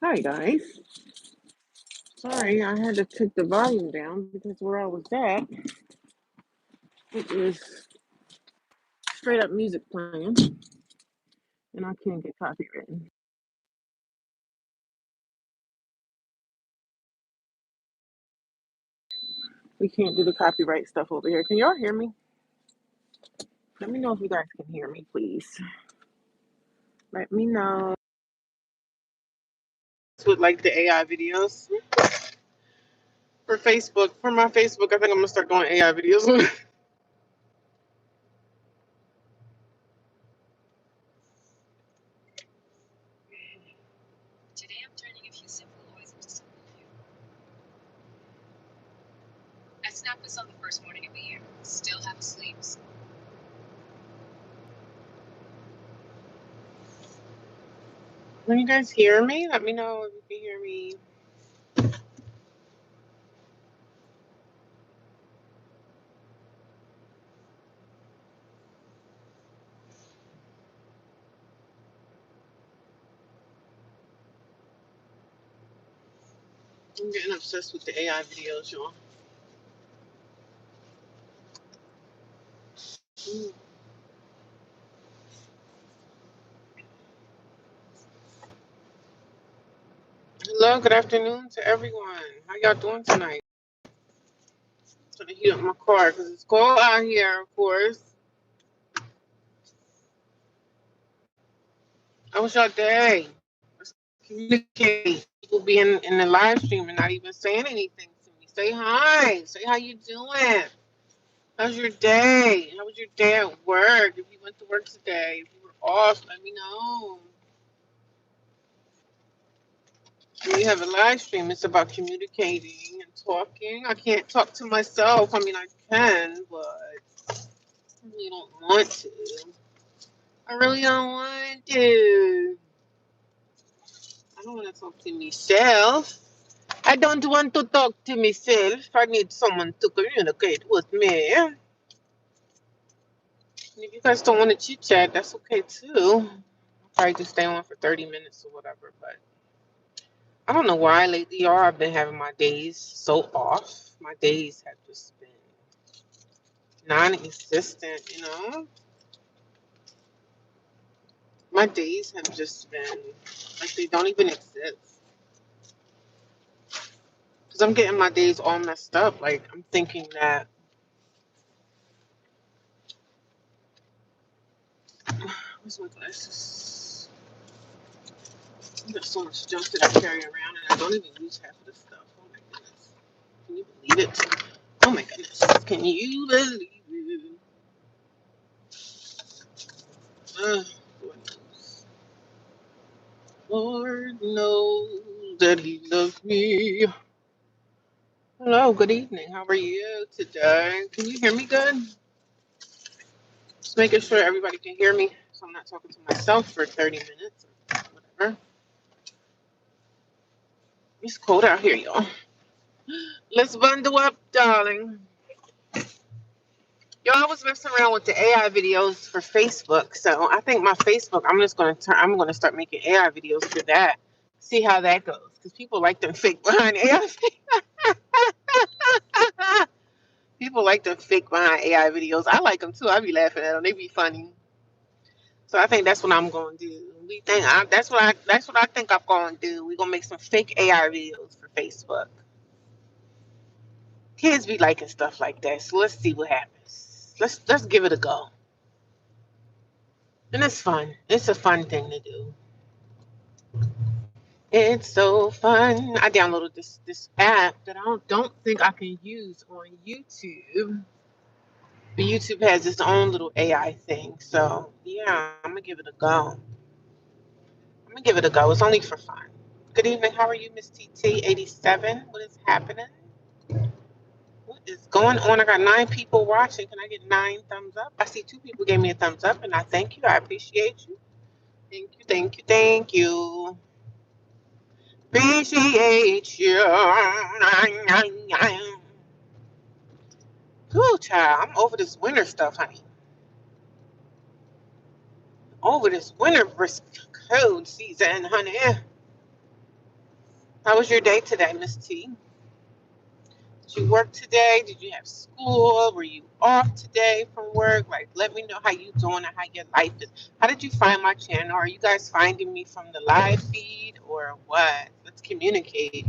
Hi guys. Sorry, I had to take the volume down because where I was at, it was straight up music playing, and I can't get copywritten. We can't do the copyright stuff over here. Can y'all hear me? Let me know if you guys can hear me, please. Let me know. With like the AI videos for Facebook, for my Facebook, I think I'm gonna start doing AI videos. Today I'm turning a few simple laws into something new. I snapped this on the first morning of the year. Still half asleep. Can you guys hear me? Let me know if you can hear me. I'm getting obsessed with the AI videos, y'all. Hello, good afternoon to everyone. How y'all doing tonight? Trying to heat up my car because it's cold out here, of course. How was your day? Let's communicate. People be in the live stream and not even saying anything to me. Say hi. Say how you doing. How's your day? How was your day at work? If you went to work today, if you were off, let me know. When you have a live stream, it's about communicating and talking. I can't talk to myself. I mean, I can, but I really don't want to. I really don't want to. I don't want to talk to myself. I don't want to talk to myself. I need someone to communicate with me. And if you guys don't want to chit chat, that's okay too. I'll probably just stay on for 30 minutes or whatever. But I don't know why lately, y'all. I've been having my days so off. My days have just been non-existent, you know. My days have just been like they don't even exist. Because I'm getting my days all messed up. Like I'm thinking that. Where's my glasses? There's so much junk that I carry around and I don't even use half of the stuff. Oh my goodness. Can you believe it? Oh my goodness. Can you believe it? Lord knows. Lord knows that He loves me. Hello, good evening. How are you today? Can you hear me good? Just making sure everybody can hear me so I'm not talking to myself for 30 minutes or whatever. It's cold out here, y'all. Let's bundle up, darling. Yo, I was messing around with the AI videos for Facebook. So I think my Facebook, I'm gonna start making AI videos for that. See how that goes. Because people like them fake behind AI. People like them fake behind AI videos. I like them too. I be laughing at them. They be funny. So I think that's what I'm gonna do. That's what I think I'm gonna do. We're gonna make some fake AI videos for Facebook. Kids be liking stuff like that. So let's see what happens. Let's give it a go. And it's fun. It's a fun thing to do. It's so fun. I downloaded this app that I don't think I can use on YouTube. But YouTube has its own little AI thing. So yeah, I'm gonna give it a go. I'm gonna give it a go. It's only for fun. Good evening. How are you, Miss TT87? What is happening? What is going on? I got 9 people watching. Can I get 9 thumbs up? I see 2 people gave me a thumbs up, and I thank you. I appreciate you. Thank you, thank you, thank you. Appreciate you. Whew, child. I'm over this winter stuff, honey. Over this winter brisk cold season, honey. How was your day today, Miss T? Did you work today? Did you have school? Were you off today from work? Like, let me know how you doing and how your life is. How did you find my channel? Are you guys finding me from the live feed or what? Let's communicate.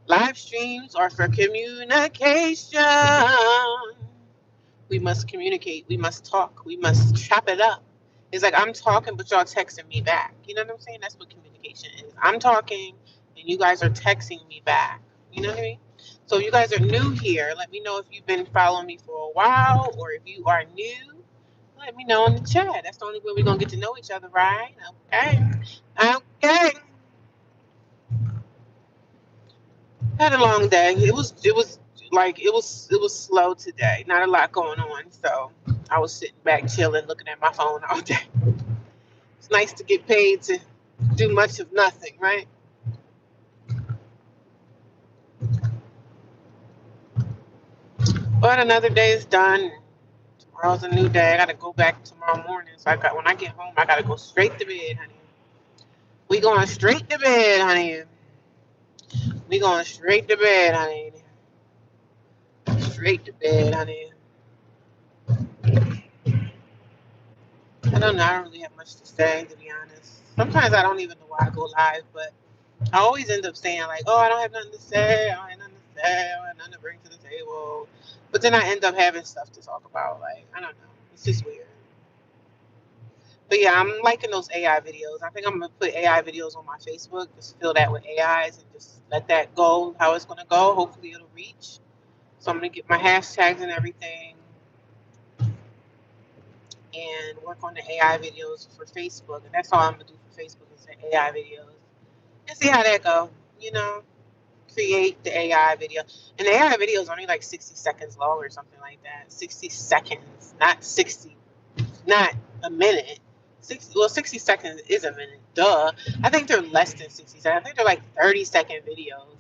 Live streams are for communication. We must communicate. We must talk. We must chop it up. It's like I'm talking, but y'all texting me back. You know what I'm saying? That's what communication is. I'm talking, and you guys are texting me back. You know what I mean? So if you guys are new here, let me know if you've been following me for a while, or if you are new, let me know in the chat. That's the only way we're gonna get to know each other, right? Okay. Okay. Had a long day. It was slow today. Not a lot going on. So I was sitting back chilling, looking at my phone all day. It's nice to get paid to do much of nothing, right? But another day is done. Tomorrow's a new day. I gotta go back tomorrow morning. So when I get home, I gotta go straight to bed, honey. We going straight to bed, honey. We going straight to bed, honey. Straight to bed, honey. I don't know. I don't really have much to say, to be honest. Sometimes I don't even know why I go live, but I always end up saying like, "Oh, I don't have nothing to say. I don't have nothing to say. I don't have nothing to bring to the table." But then I end up having stuff to talk about. Like I don't know. It's just weird. But yeah, I'm liking those AI videos. I think I'm gonna put AI videos on my Facebook, just fill that with AIs and just let that go how it's gonna go. Hopefully it'll reach. So I'm gonna get my hashtags and everything and work on the AI videos for Facebook. And that's all I'm gonna do for Facebook is the AI videos and see how that go. You know, create the AI video. And the AI video is only like 60 seconds long or something like that. 60 seconds, not 60, not a minute. 60 seconds is a minute. Duh. I think they're less than 60 seconds. I think they're like 30-second videos.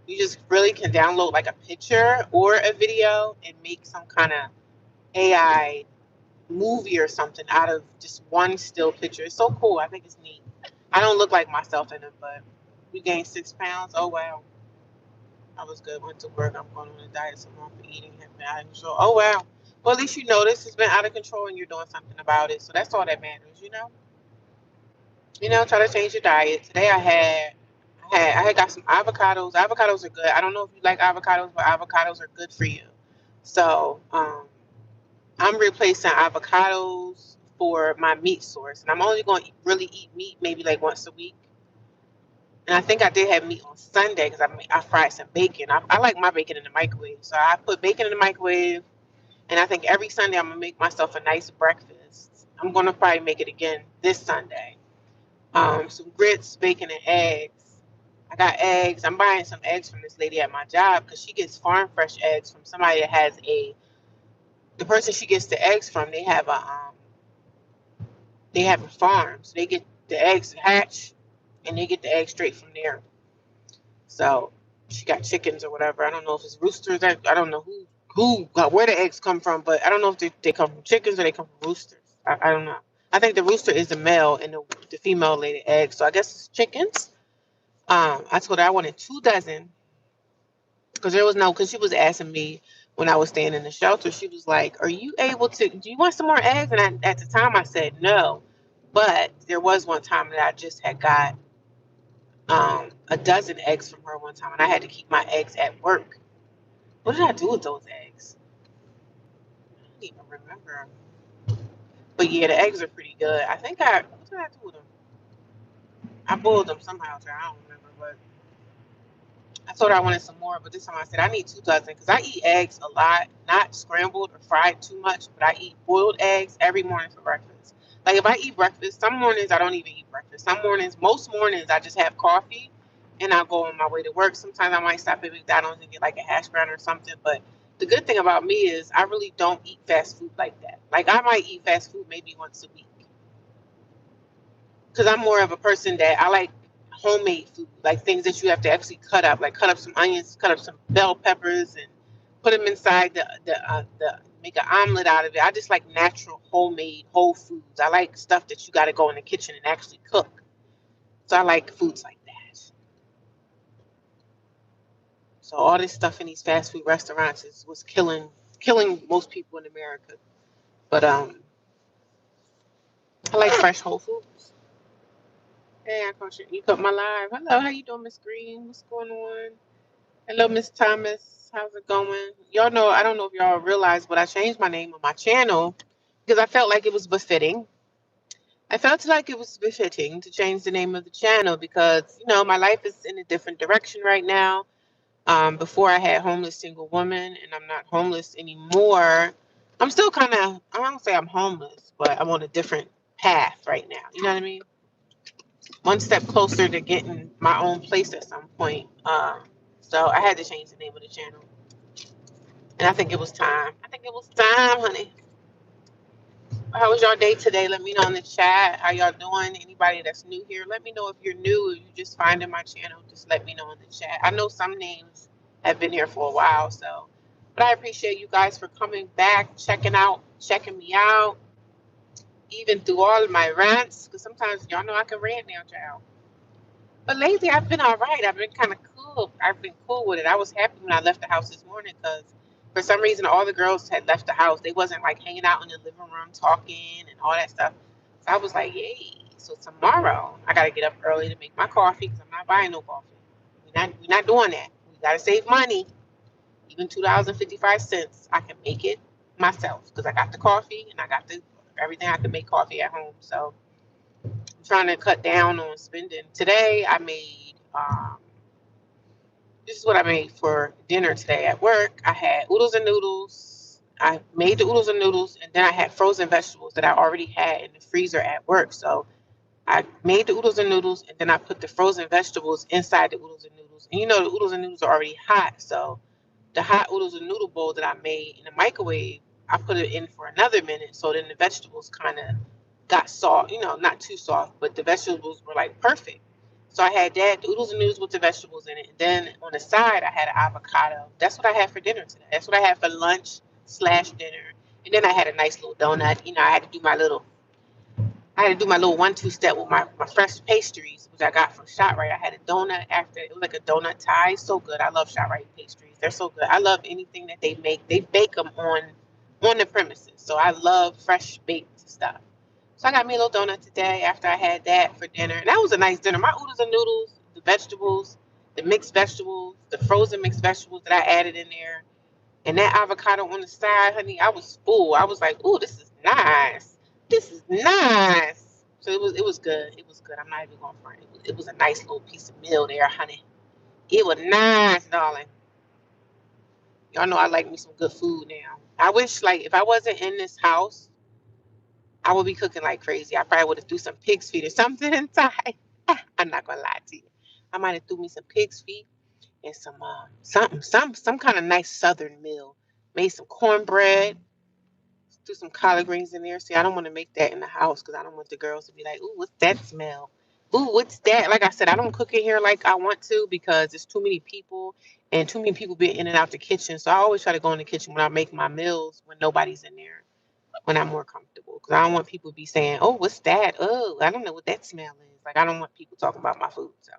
You just really can download like a picture or a video and make some kind of AI movie or something out of just one still picture. It's so cool. I think it's neat. I don't look like myself in it, but we gained 6 pounds. Oh wow. I was good. Went to work. I'm going on a diet, so I'm for eating healthy. So, oh wow. Well, at least you notice it's been out of control and you're doing something about it. So that's all that matters, you know. You know, try to change your diet. Today I had got some avocados. Avocados are good. I don't know if you like avocados, but avocados are good for you. So I'm replacing avocados for my meat source, and I'm only going to really eat meat maybe like once a week. And I think I did have meat on Sunday because I fried some bacon. I like my bacon in the microwave. So I put bacon in the microwave. And I think every Sunday I'm going to make myself a nice breakfast. I'm going to probably make it again this Sunday. Some grits, bacon, and eggs. I got eggs. I'm buying some eggs from this lady at my job because she gets farm fresh eggs from somebody that has the person she gets the eggs from, they have a farm. So they get the eggs hatch and they get the eggs straight from there. So she got chickens or whatever. I don't know if it's roosters. I don't know where the eggs come from, but I don't know if they come from chickens or they come from roosters. I don't know. I think the rooster is the male and the female laid the eggs. So I guess it's chickens. I told her I wanted 2 dozen because because she was asking me when I was staying in the shelter. She was like, "Are you able to? Do you want some more eggs?" And at the time I said no, but there was one time that I just had got a dozen eggs from her one time, and I had to keep my eggs at work. What did I do with those eggs? I don't even remember. But yeah, the eggs are pretty good. What did I do with them? I boiled them somehow. I don't remember, but I told her I wanted some more. But this time I said I need 2 dozen because I eat eggs a lot, not scrambled or fried too much, but I eat boiled eggs every morning for breakfast. Like if I eat breakfast, some mornings I don't even eat breakfast. Most mornings I just have coffee and I'll go on my way to work. Sometimes I might stop at McDonald's and get like a hash brown or something. But the good thing about me is I really don't eat fast food like that. Like I might eat fast food maybe once a week because I'm more of a person that I like homemade food, like things that you have to actually cut up, like cut up some onions, cut up some bell peppers, and put them inside the make an omelet out of it. I just like natural, homemade, whole foods. I like stuff that you got to go in the kitchen and actually cook. So I like foods like that. So all this stuff in these fast food restaurants was killing most people in America. But I like fresh whole foods. Hey, I caught you. You caught my live. Hello, how you doing, Miss Green? What's going on? Hello, Miss Thomas. How's it going? Y'all know, I don't know if y'all realize, but I changed my name on my channel because I felt like it was befitting. I felt like it was befitting to change the name of the channel because, my life is in a different direction right now. Before I had homeless single woman, and I'm not homeless anymore. I'm still kind of, I don't say I'm homeless, but I'm on a different path right now. You know what I mean? One step closer to getting my own place at some point. So I had to change the name of the channel. And I think it was time. I think it was time, honey. How was your day today? Let me know in the chat. How y'all doing? Anybody that's new here, let me know if you're new or you just finding my channel. Just let me know in the chat. I know some names have been here for a while, so. But I appreciate you guys for coming back, checking me out, even through all of my rants. Because sometimes y'all know I can rant now, child. But lately, I've been all right. I've been kind of cool. I've been cool with it. I was happy when I left the house this morning because for some reason, all the girls had left the house. They wasn't like hanging out in the living room talking and all that stuff. So I was like, yay. So tomorrow, I got to get up early to make my coffee because I'm not buying no coffee. We're not doing that. We got to save money. Even $2.55, I can make it myself because I got the coffee and I got everything I can make coffee at home. So I'm trying to cut down on spending. Today I made this is what I made for dinner today at work. I had oodles and noodles. I made the oodles and noodles, and then I had frozen vegetables that I already had in the freezer at work. So I made the oodles and noodles, and then I put the frozen vegetables inside the oodles and noodles. And the oodles and noodles are already hot, so the hot oodles and noodle bowl that I made in the microwave, I put it in for another minute. So then the vegetables kind of got soft, not too soft, but the vegetables were like perfect. So I had that, the oodles and noodles with the vegetables in it. And then on the side, I had an avocado. That's what I had for dinner today. That's what I had for lunch slash dinner. And then I had a nice little donut. I had to do my little 1-2 step with my fresh pastries, which I got from ShopRite. I had a donut after. It was like a donut tie. So good. I love ShopRite pastries. They're so good. I love anything that they make. They bake them on the premises. So I love fresh baked stuff. So I got me a little donut today after I had that for dinner. And that was a nice dinner. My oodles and noodles, the vegetables, the mixed vegetables, the frozen mixed vegetables that I added in there, and that avocado on the side, honey, I was full. I was like, "Ooh, this is nice. This is nice." So it was good. It was good. I'm not even going front. It was a nice little piece of meal there, honey. It was nice, darling. Y'all know I like me some good food now. I wish, like, if I wasn't in this house, I would be cooking like crazy. I probably would have threw some pig's feet or something inside. I'm not gonna lie to you. I might have threw me some pig's feet and some kind of nice southern meal. Made some cornbread, threw some collard greens in there. See, I don't want to make that in the house because I don't want the girls to be like, "Ooh, what's that smell? Ooh, what's that?" Like I said, I don't cook in here like I want to because there's too many people and too many people be in and out the kitchen. So I always try to go in the kitchen when I make my meals when nobody's in there, when I'm more comfortable. Because I don't want people to be saying, "Oh, what's that? Oh, I don't know what that smell is." Like I don't want people talking about my food. So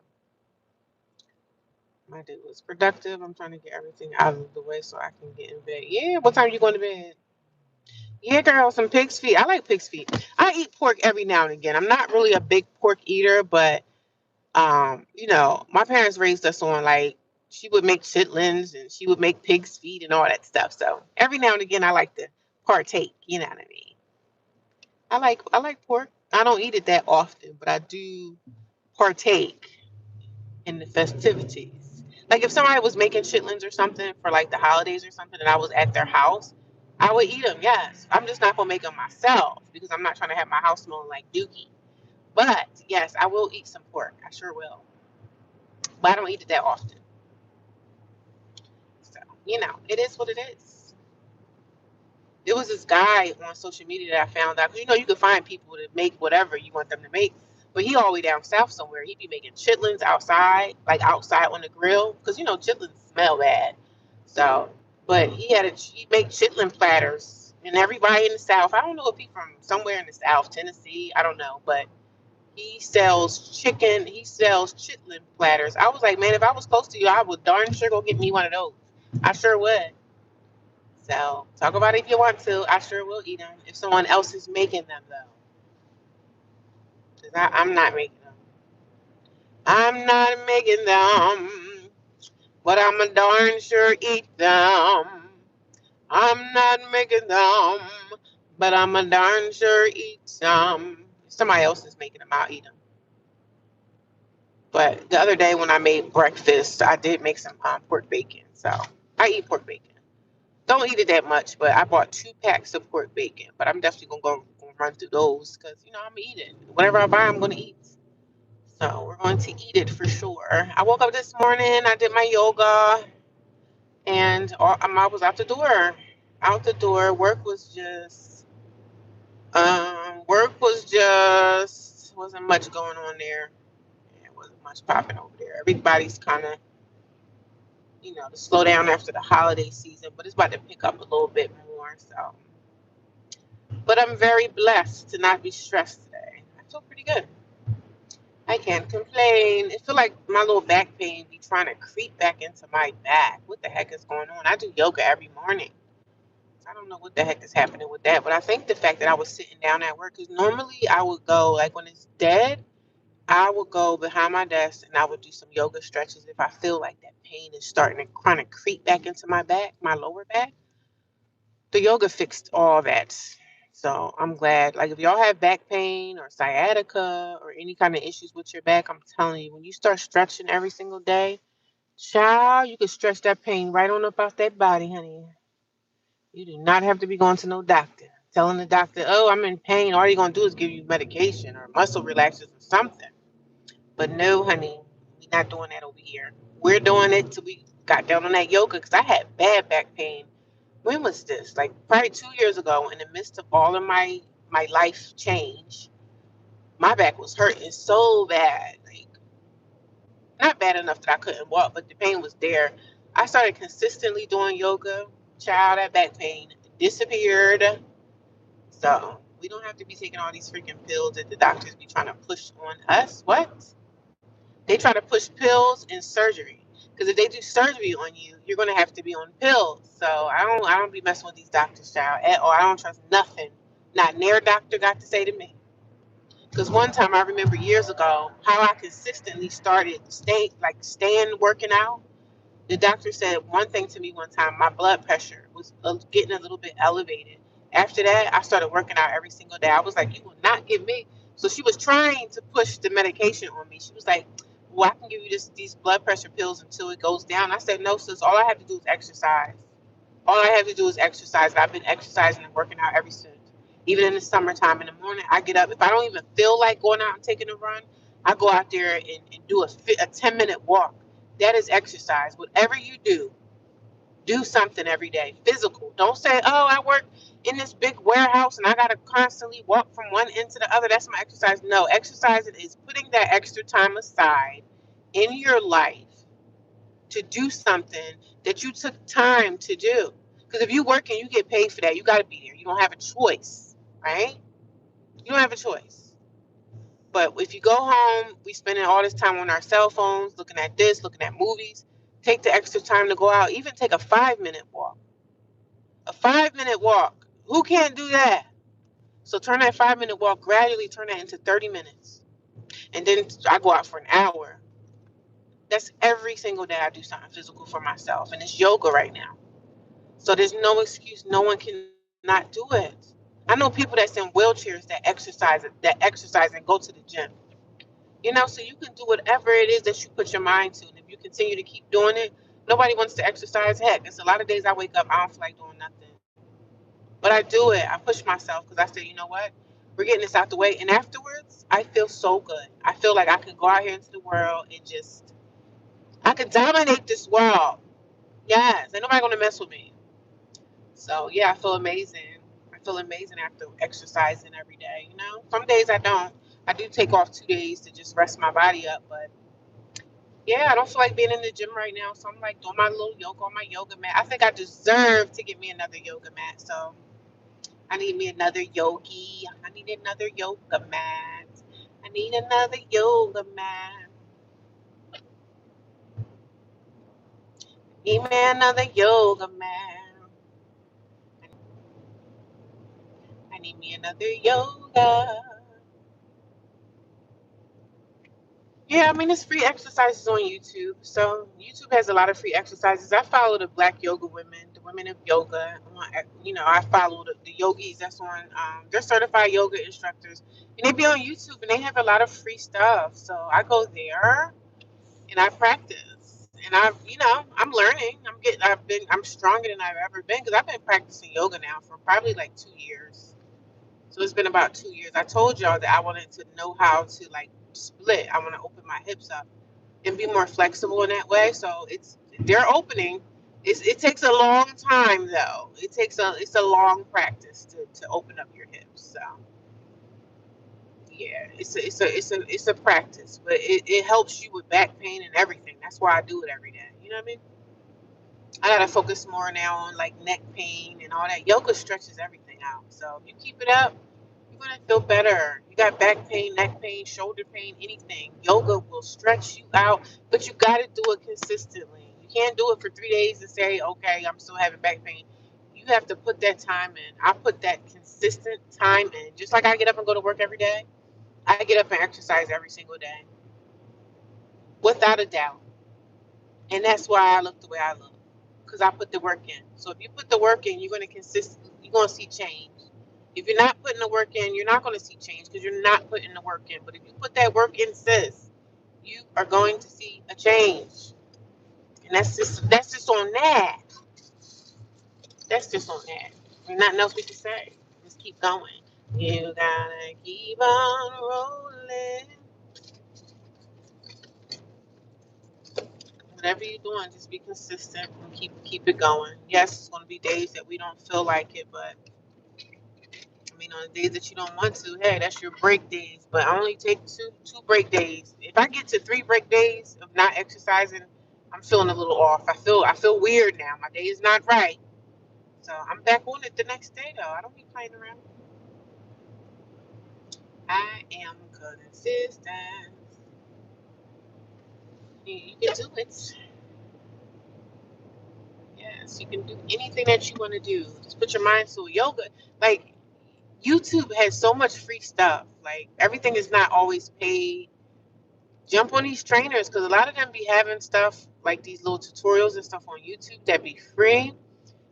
my day was productive. I'm trying to get everything out of the way so I can get in bed. Yeah, what time are you going to bed? Yeah, girl, some pig's feet. I like pig's feet. I eat pork every now and again. I'm not really a big pork eater, but my parents raised us on like she would make chitlins and she would make pig's feet and all that stuff. So every now and again I like to partake, you know what I mean? I like pork. I don't eat it that often, but I do partake in the festivities. Like if somebody was making chitlins or something for like the holidays or something, and I was at their house, I would eat them. Yes, I'm just not gonna make them myself because I'm not trying to have my house smelling like dookie. But yes, I will eat some pork. I sure will, but I don't eat it that often. So it is what it is. There was this guy on social media that I found out. 'Cause you can find people to make whatever you want them to make. But he all the way down south somewhere. He'd be making chitlins outside, like outside on the grill, because chitlins smell bad. So, but he make chitlin platters, and everybody in the south. I don't know if he's from somewhere in the south, Tennessee. I don't know, but He sells chicken. He sells chitlin platters. I was like, man, if I was close to you, I would darn sure go get me one of those. I sure would. So talk about it if you want to. I sure will eat them if someone else is making them though, because I'm not making them. I'm not making them, but I'm a darn sure eat them. I'm not making them, but I'm a darn sure eat some. If somebody else is making them, I'll eat them. But the other day when I made breakfast, I did make some pork bacon. So I eat pork bacon. Don't eat it that much, but I bought 2 packs of pork bacon. But I'm definitely gonna run through those because I'm gonna eat it. Whatever I buy, I'm gonna eat. So we're going to eat it for sure. I woke up this morning. I did my yoga, and I was out the door. Out the door. Work was just wasn't much going on there. Yeah, it wasn't much popping over there. Everybody's kind of to slow down after the holiday season, but it's about to pick up a little bit more. So, but I'm very blessed to not be stressed today. I feel pretty good. I can't complain. It feel like my little back pain be trying to creep back into my back. What the heck is going on? I do yoga every morning. I don't know what the heck is happening with that, but I think the fact that I was sitting down at work, because normally I would go, like when it's dead, I would go behind my desk and I would do some yoga stretches if I feel like that pain is starting to kind of creep back into my back, my lower back. The yoga fixed all that. So I'm glad. Like if y'all have back pain or sciatica or any kind of issues with your back, I'm telling you, when you start stretching every single day, child, you can stretch that pain right on up off that body, honey. You do not have to be going to no doctor. Telling the doctor, oh, I'm in pain. All you're gonna do is give you medication or muscle relaxers or something. But no, honey, we're not doing that over here. We're doing it till we got down on that yoga because I had bad back pain. When was this? Like probably 2 years ago, in the midst of all of my life change, my back was hurting so bad, like not bad enough that I couldn't walk, but the pain was there. I started consistently doing yoga. Child, that back pain disappeared. So we don't have to be taking all these freaking pills that the doctors be trying to push on us. What? They try to push pills and surgery. Because if they do surgery on you, you're gonna have to be on pills. So I don't be messing with these doctors, child, at all. I don't trust nothing. Not near doctor got to say to me. Because one time I remember years ago how I consistently started staying working out. The doctor said one thing to me one time. My blood pressure was getting a little bit elevated. After that, I started working out every single day. I was like, you will not give me. So she was trying to push the medication on me. She was like, well, I can give you these blood pressure pills until it goes down. I said, no, sis, all I have to do is exercise. All I have to do is exercise. And I've been exercising and working out ever since. Even in the summertime, in the morning, I get up. If I don't even feel like going out and taking a run, I go out there and do a 10-minute walk. That is exercise. Whatever you do something every day, physical. Don't say, oh, I work in this big warehouse and I got to constantly walk from one end to the other. That's my exercise. No, exercising is putting that extra time aside in your life to do something that you took time to do. Because if you work and you get paid for that, you got to be there. You don't have a choice, right? You don't have a choice. But if you go home, we spending all this time on our cell phones, looking at this, looking at movies. Take the extra time to go out. Even take a 5-minute walk. A 5-minute walk. Who can't do that? So turn that 5-minute walk, gradually turn that into 30 minutes. And then I go out for an hour. That's every single day I do something physical for myself. And it's yoga right now. So there's no excuse. No one cannot do it. I know people that's in wheelchairs that exercise and go to the gym. So you can do whatever it is that you put your mind to. And if you continue to keep doing it, nobody wants to exercise. Heck, it's a lot of days I wake up, I don't feel like doing nothing. But I do it. I push myself because I say, you know what? We're getting this out the way. And afterwards, I feel so good. I feel like I can go out here into the world and I can dominate this world. Yes, ain't nobody gonna mess with me. So yeah, I feel amazing. I feel amazing after exercising every day. Some days I don't. I do take off 2 days to just rest my body up, but yeah, I don't feel like being in the gym right now. So I'm like doing my little yoga on my yoga mat. I think I deserve to get me another yoga mat. So I need me another yogi. I need another yoga mat. need another yoga mat. Need me another yoga mat. I need me another yoga. Yeah, I mean, it's free exercises on YouTube. So YouTube has a lot of free exercises. I follow the Black Yoga women, the women of yoga. I follow the yogis that's on. They're certified yoga instructors, and they be on YouTube, and they have a lot of free stuff. So I go there and I practice, and I'm learning. I'm stronger than I've ever been because I've been practicing yoga now for probably like 2 years. So it's been about 2 years. I told y'all that I wanted to know how to like split. I want to open my hips up and be more flexible in that way. So they're opening. It takes a long time though. It's a long practice to open up your hips. So yeah, it's a practice, but it helps you with back pain and everything. That's why I do it every day. You know what I mean? I gotta focus more now on like neck pain and all that. Yoga stretches everything out. So if you keep it up, you're gonna feel better. You got back pain, neck pain, shoulder pain, anything. Yoga will stretch you out, but you gotta do it consistently. You can't do it for 3 days and say, okay, I'm still having back pain. You have to put that time in. I put that consistent time in. Just like I get up and go to work every day, I get up and exercise every single day, without a doubt. And that's why I look the way I look, because I put the work in. So if you put the work in, you're gonna see change. If you're not putting the work in, you're not gonna see change because you're not putting the work in. But if you put that work in, sis, you are going to see a change. And that's just on that. That's just on that. There's nothing else we can say. Just keep going. You gotta keep on rolling. Whatever you're doing, just be consistent and keep it going. Yes, it's gonna be days that we don't feel like it, but I mean, on the days that you don't want to, hey, that's your break days. But I only take two break days. If I get to 3 break days of not exercising, I'm feeling a little off. I feel weird now. My day is not right. So I'm back on it the next day though. I don't be playing around. I am consistent. You can do it. Yes, you can do anything that you want to do. Just put your mind to it. Yoga, like YouTube has so much free stuff. Like everything is not always paid. Jump on these trainers because a lot of them be having stuff like these little tutorials and stuff on YouTube that be free.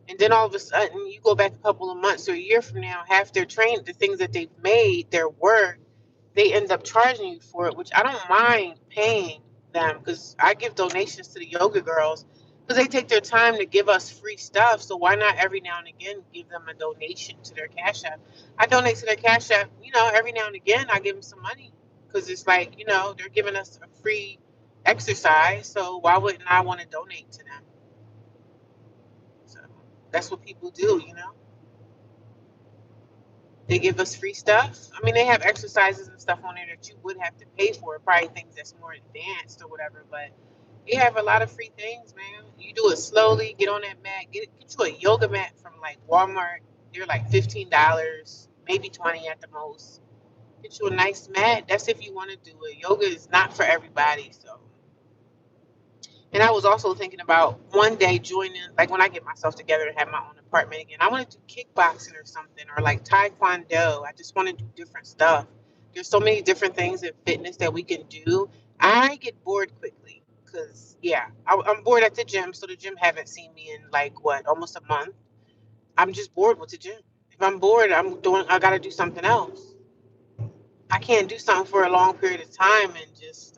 And then all of a sudden, you go back a couple of months or a year from now, half their the things that they've made, their work, they end up charging you for it, which I don't mind paying them because I give donations to the yoga girls because they take their time to give us free stuff. So why not every now and again give them a donation to their Cash App? I donate to their Cash App, every now and again I give them some money because it's like, they're giving us a free exercise. So why wouldn't I want to donate to them? So that's what people do. They give us free stuff. I mean, they have exercises and stuff on there that you would have to pay for, probably things that's more advanced or whatever. But they have a lot of free things, man. You do it slowly. Get on that mat. Get you a yoga mat from like Walmart. They're like $15, maybe 20 at the most. Get you a nice mat. That's if you want to do it. Yoga is not for everybody, so. And I was also thinking about one day joining, like when I get myself together and have my own apartment again, I want to do kickboxing or something, or like taekwondo. I just want to do different stuff. There's so many different things in fitness that we can do. I get bored quickly because, yeah, I'm bored at the gym. So the gym haven't seen me in like what, almost a month. I'm just bored with the gym. If I'm bored, I got to do something else. I can't do something for a long period of time and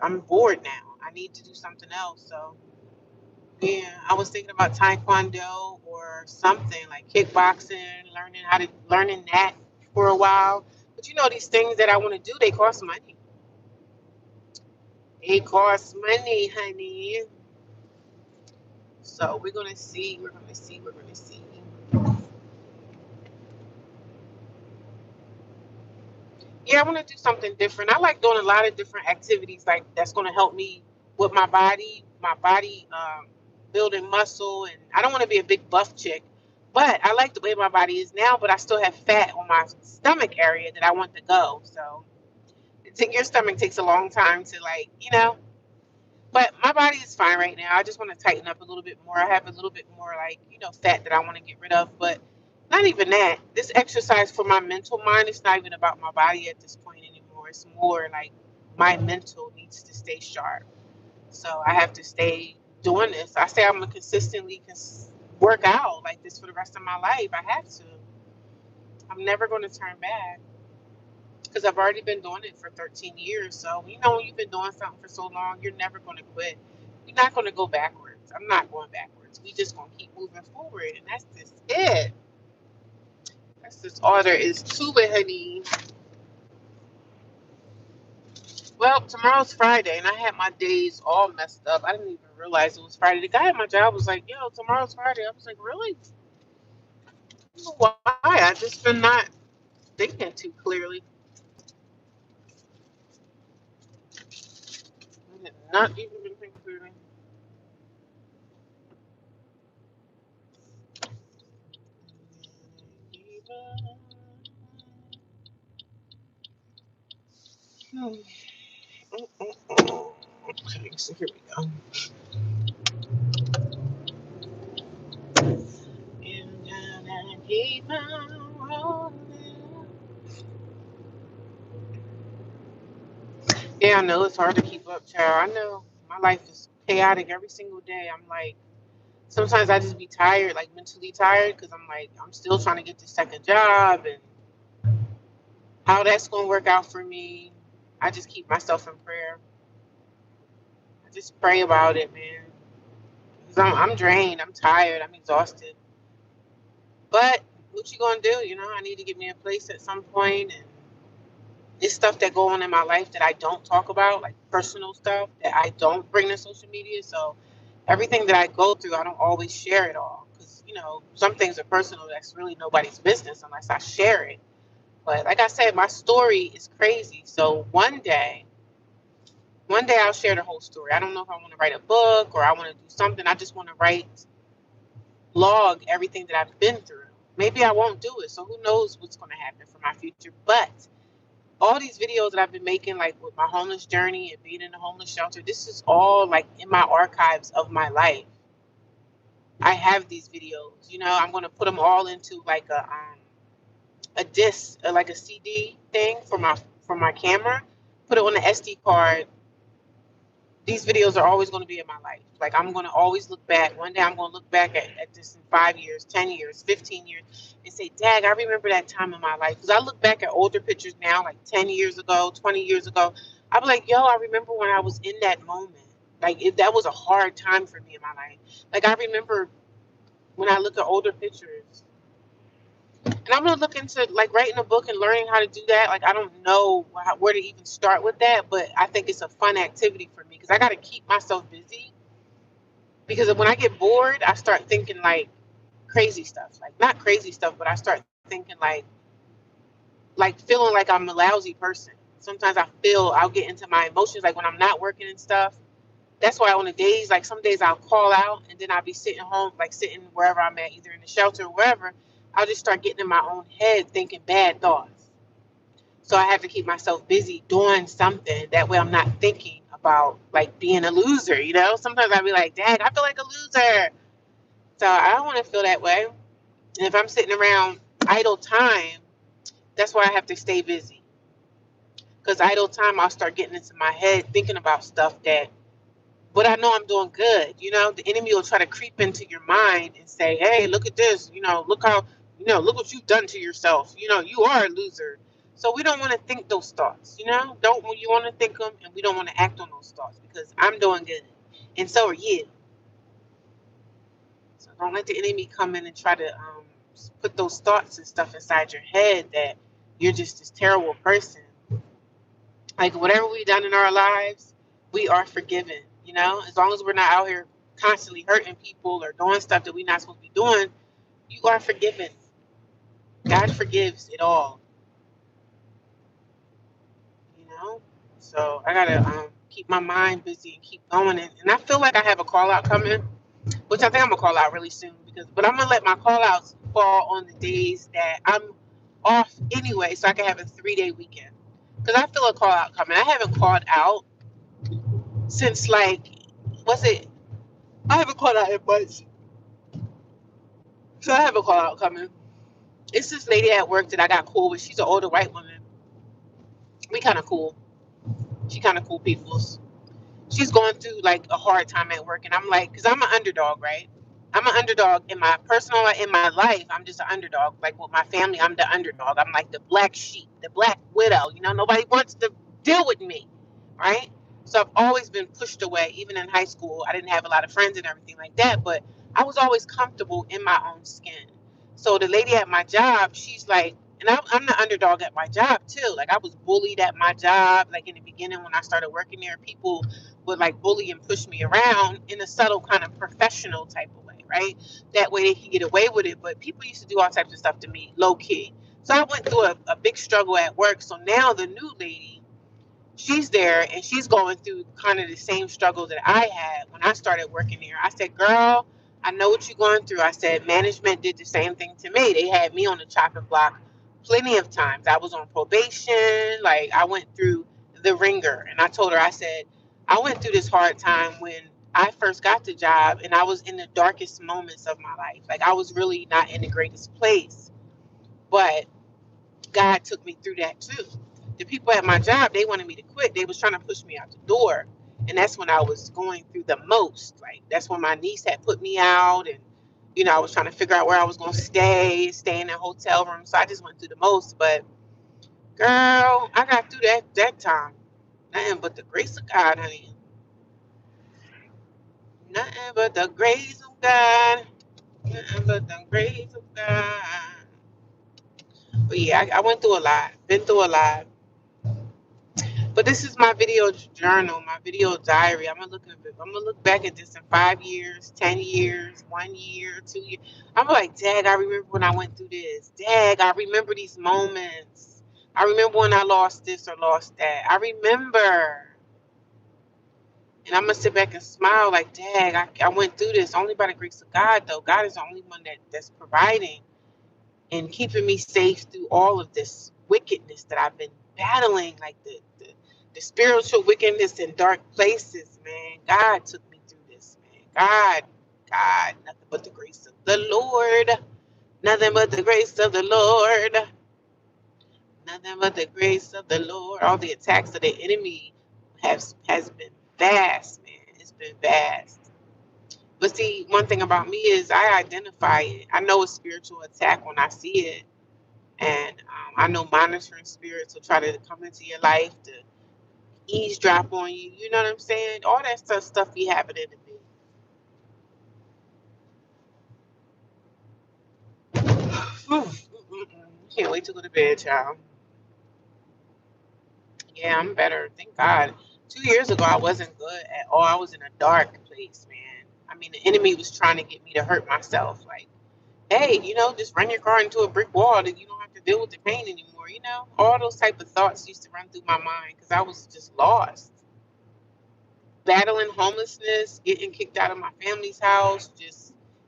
I'm bored now. I need to do something else. So. Yeah, I was thinking about taekwondo or something like kickboxing, learning that for a while. But these things that I want to do, they cost money. They cost money, honey. So we're gonna see. We're gonna see. We're gonna see. Yeah, I want to do something different. I like doing a lot of different activities like that's gonna help me with my body, building muscle. And I don't want to be a big buff chick, but I like the way my body is now. But I still have fat on my stomach area that I want to go. So Your stomach takes a long time to like, But my body is fine right now. I just want to tighten up a little bit more. I have a little bit more like, fat that I want to get rid of, but not even that. This exercise for my mental mind, it's not even about my body at this point anymore. It's more like my mental needs to stay sharp. So I have to stay doing this. I say I'm gonna consistently work out like this for the rest of my life. I have to. I'm never going to turn back because I've already been doing it for 13 years. So, when you've been doing something for so long, you're never going to quit. You're not going to go backwards. I'm not going backwards. We just going to keep moving forward. And that's just it. That's just all there is to it, honey. Well, tomorrow's Friday, and I had my days all messed up. I didn't even realize it was Friday. The guy at my job was like, yo, tomorrow's Friday. I was like, really? I don't know why. I just been not thinking too clearly. I did not even been thinking clearly. Hmm. Okay, so here we go. And I keep on rolling. Yeah, I know it's hard to keep up, child. I know my life is chaotic every single day. I'm like, sometimes I just be tired, like mentally tired, because I'm like, I'm still trying to get this second job and how that's going to work out for me. I just keep myself in prayer. I just pray about it, man. Because I'm drained. I'm tired. I'm exhausted. But what you gonna do? I need to get me a place at some point, and it's stuff that go on in my life that I don't talk about, like personal stuff that I don't bring to social media. So everything that I go through, I don't always share it all because some things are personal. That's really nobody's business unless I share it. But like I said, my story is crazy. So one day I'll share the whole story. I don't know if I want to write a book or I want to do something. I just want to log everything that I've been through. Maybe I won't do it. So who knows what's going to happen for my future. But all these videos that I've been making, like with my homeless journey and being in the homeless shelter, this is all like in my archives of my life. I have these videos. I'm going to put them all into like a disc, like a CD thing for my camera. Put it on the SD card. These videos are always going to be in my life. Like I'm going to always look back. One day I'm going to look back at this in 5 years, 10 years, 15 years and say, Dag, I remember that time in my life. Because I look back at older pictures now, like 10 years ago, 20 years ago. I'll be like, yo, I remember when I was in that moment. Like that was a hard time for me in my life. Like I remember when I look at older pictures. And I'm going to look into like writing a book and learning how to do that. Like I don't know where to even start with that. But I think it's a fun activity for me because I got to keep myself busy because when I get bored, I start thinking like crazy stuff. Like not crazy stuff, but I start thinking like feeling like I'm a lousy person. Sometimes I'll get into my emotions like when I'm not working and stuff. That's why on the days like some days I'll call out and then I'll be sitting home, like sitting wherever I'm at, either in the shelter or wherever. I'll just start getting in my own head thinking bad thoughts. So I have to keep myself busy doing something. That way I'm not thinking about like being a loser, Sometimes I'll be like, Dad, I feel like a loser. So I don't want to feel that way. And if I'm sitting around idle time, that's why I have to stay busy. Because idle time, I'll start getting into my head thinking about stuff but I know I'm doing good. The enemy will try to creep into your mind and say, hey, look at this. Look how, look what you've done to yourself. You are a loser. So we don't want to think those thoughts, Don't you want to think them and we don't want to act on those thoughts because I'm doing good. And so are you. So don't let the enemy come in and try to put those thoughts and stuff inside your head that you're just this terrible person. Like whatever we've done in our lives, we are forgiven. As long as we're not out here constantly hurting people or doing stuff that we're not supposed to be doing, you are forgiven. God forgives it all. You know. So I gotta keep my mind busy and keep going. And I feel like I have a call out coming, which I think I'm gonna call out really soon but I'm gonna let my call outs fall on the days that I'm off anyway, so I can have a 3-day weekend. because I feel a call out coming. I haven't called out since like, was it? I haven't called out in months, so I have a call out coming. It's this lady at work that I got cool with. She's an older white woman. We kind of cool. She kind of cool peoples. She's going through like a hard time at work, and I'm like, because I'm an underdog, right? I'm an underdog in my personal life, in my life. I'm just an underdog. Like with my family, I'm the underdog. I'm like the black sheep, the black widow. You know, nobody wants to deal with me, right? So I've always been pushed away. Even in high school, I didn't have a lot of friends and everything like that, but I was always comfortable in my own skin. So the lady at my job, she's like, and I'm the underdog at my job too. Like I was bullied at my job. Like in the beginning when I started working there, people would like bully and push me around in a subtle kind of professional type of way, right? That way they can get away with it. But people used to do all types of stuff to me, low key. So I went through a big struggle at work. So now the new lady, she's there and she's going through kind of the same struggle that I had when I started working there. I said, girl, I know what you're going through. I said, management did the same thing to me. They had me on the chopping block plenty of times. I was on probation. Like I went through the ringer. And I told her, I said, I went through this hard time when I first got the job and I was in the darkest moments of my life. Like I was really not in the greatest place. But God took me through that too. The people at my job, they wanted me to quit. They was trying to push me out the door. And that's when I was going through the most. Like that's when my niece had put me out and I was trying to figure out where I was gonna stay in a hotel room. So I just went through the most. But girl, I got through that time. Nothing but the grace of God, honey. Nothing but the grace of God. Nothing but the grace of God. But yeah, I went through a lot. Been through a lot. But this is my video journal, my video diary. I'm gonna look back at this in 5 years, 10 years, 1 year, 2 years. I'm like, Dad, I remember when I went through this. Dad, I remember these moments. I remember when I lost this or lost that. I remember. And I'm gonna sit back and smile like, Dad, I went through this only by the grace of God though. God is the only one that's providing and keeping me safe through all of this wickedness that I've been battling, like the spiritual wickedness in dark places, man. God took me through this, man. God, nothing but the grace of the Lord. Nothing but the grace of the Lord. Nothing but the grace of the Lord. All the attacks of the enemy has been vast, man. It's been vast. But see, one thing about me is I identify it. I know a spiritual attack when I see it. And I know monitoring spirits will try to come into your life to eavesdrop on you. You know what I'm saying? All that stuff be happening to me. Can't wait to go to bed, child. Yeah, I'm better. Thank God. 2 years ago, I wasn't good at all. I was in a dark place, man. I mean, the enemy was trying to get me to hurt myself. Like, hey, just run your car into a brick wall that you don't have to deal with the pain anymore. All those type of thoughts used to run through my mind because I was just lost. Battling homelessness, getting kicked out of my family's house,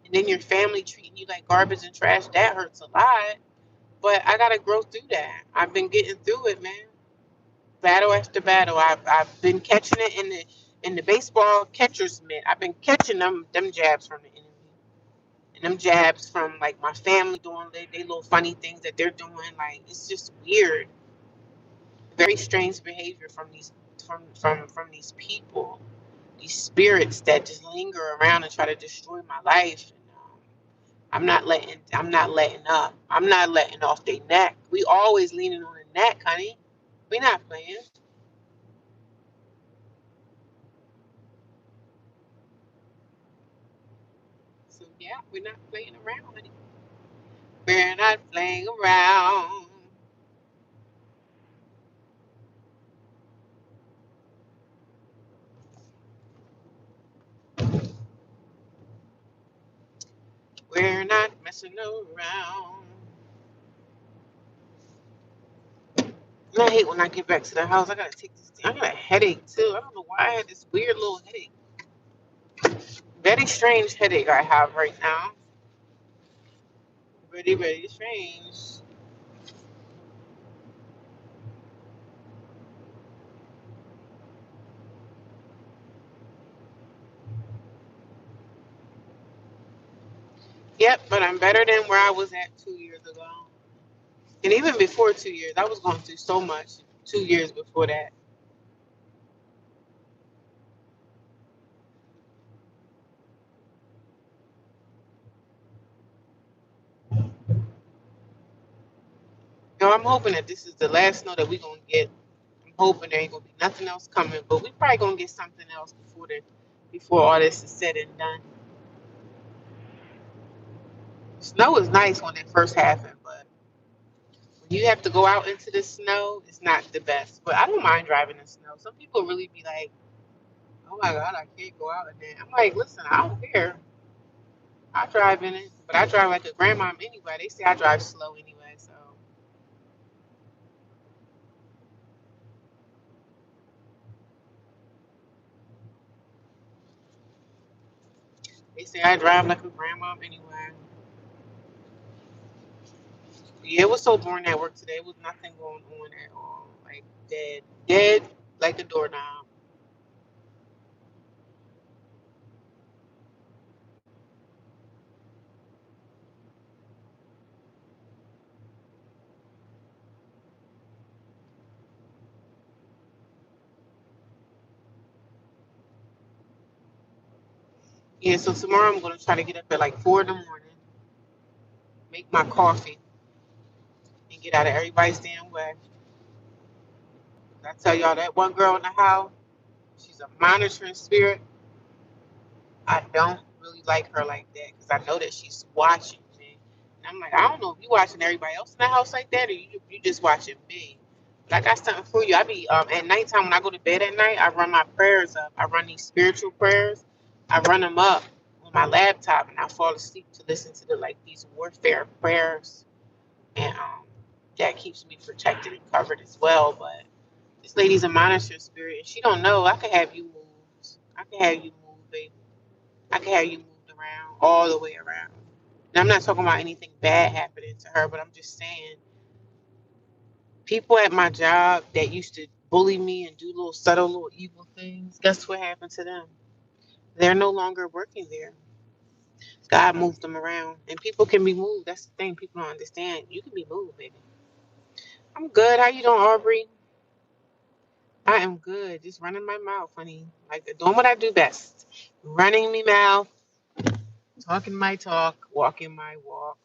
and then your family treating you like garbage and trash, that hurts a lot. But I gotta grow through that. I've been getting through it, man. Battle after battle. I've been catching it in the baseball catcher's mitt. I've been catching them jabs from the enemy. And them jabs from like my family doing they little funny things that they're doing. Like it's just weird. Very strange behavior from these people. These spirits that just linger around and try to destroy my life. And, I'm not letting up. I'm not letting off their neck. We always leaning on the neck, honey. We not playing. So yeah, we're not playing around, honey. We're not playing around. We're not messing around. And I hate when I get back to the house. I gotta take this. I got a headache too. I don't know why I had this weird little headache. Very strange headache I have right now. Very, very strange. Yep, but I'm better than where I was at 2 years ago. And even before 2 years, I was going through so much 2 years before that. No, I'm hoping that this is the last snow that we're gonna get. I'm hoping there ain't gonna be nothing else coming, but we probably gonna get something else before all this is said and done. Snow is nice when it first happened, but when you have to go out into the snow, it's not the best. But I don't mind driving in snow. Some people really be like, "Oh my God, I can't go out in that." I'm like, listen, I don't care. I drive in it, but I drive like a grandma anyway. They say I drive slow anyway, so they say I drive like a grandma anyway. Yeah, it was so boring at work today. It was nothing going on at all. Like dead like a doorknob. Yeah, so tomorrow I'm gonna try to get up at like 4 in the morning, make my coffee, and get out of everybody's damn way. I tell y'all that one girl in the house, she's a monitoring spirit. I don't really like her like that because I know that she's watching me. And I'm like, I don't know if you watching everybody else in the house like that or you just watching me. But I got something for you. I be at nighttime when I go to bed at night, I run my prayers up. I run these spiritual prayers. I run them up on my laptop and I fall asleep to listen to these warfare prayers and that keeps me protected and covered as well. But this lady's a monitoring spirit and she don't know I can have you moved. I can have you moved, baby. I can have you moved around all the way around. And I'm not talking about anything bad happening to her, but I'm just saying people at my job that used to bully me and do little subtle little evil things, guess what happened to them? They're no longer working there. God moved them around. And people can be moved. That's the thing people don't understand. You can be moved, baby. I'm good. How you doing, Aubrey? I am good. Just running my mouth, honey. Like doing what I do best. Running me mouth, talking my talk, walking my walk.